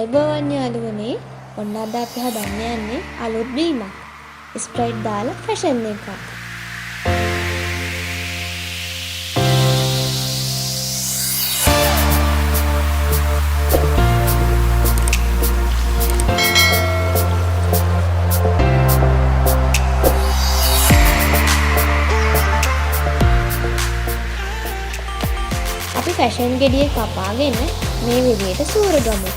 ආයුබෝවන් යාළුවනේ. ඔන්න අද අපි හදන්න යන්නේ අලුත් බීමක්. ස්ප්‍රයිට් දාලා ෆැෂන් එකක්. අපි ෆැෂන් ගෙඩිය කපාගෙන මේ විදිහට සූරගමු.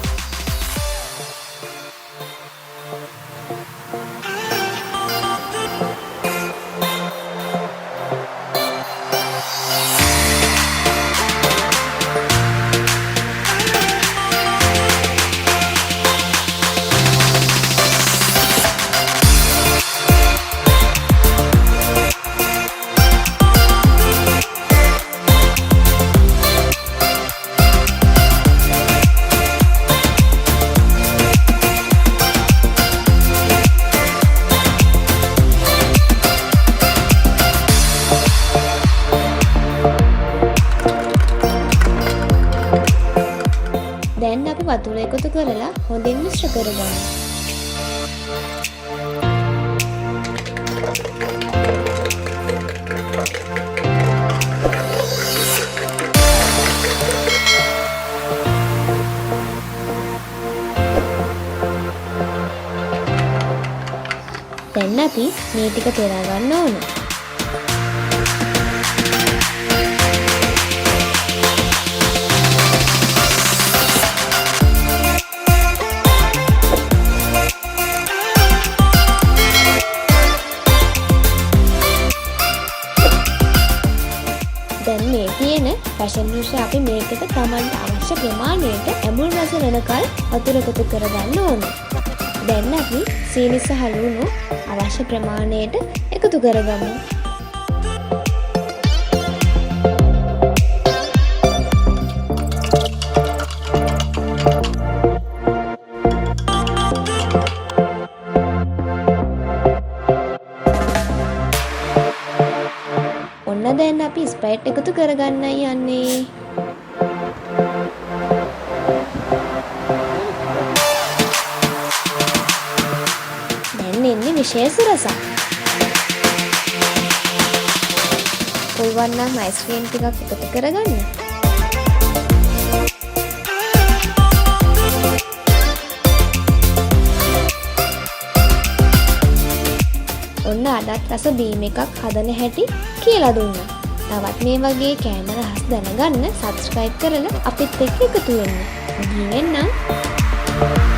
දැන් අපි වතුර එකතු කරලා හොඳින් මිශ්‍ර කරගමු. දැන් අපි මේ ටික පෙරා ගන්න ඕනේ. දැන් මේ තියෙන ෆැෂන් ජූස් අපි මේකට තමන්ට අවශ්‍ය ප්‍රමාණයට ඇඹුල් රස වෙනකල් වතුර එකතු කරගන්න ඕනේ. දැන් අපි සීනි සහ ලුණු අවශ්‍ය ප්‍රමාණයට එකතු කරගමු. ඔන්න දැන් අපි ස්ප්‍රයිට් එකතු කරගන්නයි යන්නේ. දැන් එන්නේ විශේෂ රසක්. පුළුවන් නම් අයිස්ක්‍රීම් ටිකක් එකතු කරගන්න. ඔන්න අදත් රස බීම් එකක් හදන හැටි කියලා දුන්නා. තවත් මේ වගේ කෑම රහස් දැනගන්න සබ්ස්ක්‍රයිබ් කරලා අපිත් එක්ක එකතු වෙන්න. ගිහින් එන්නම්.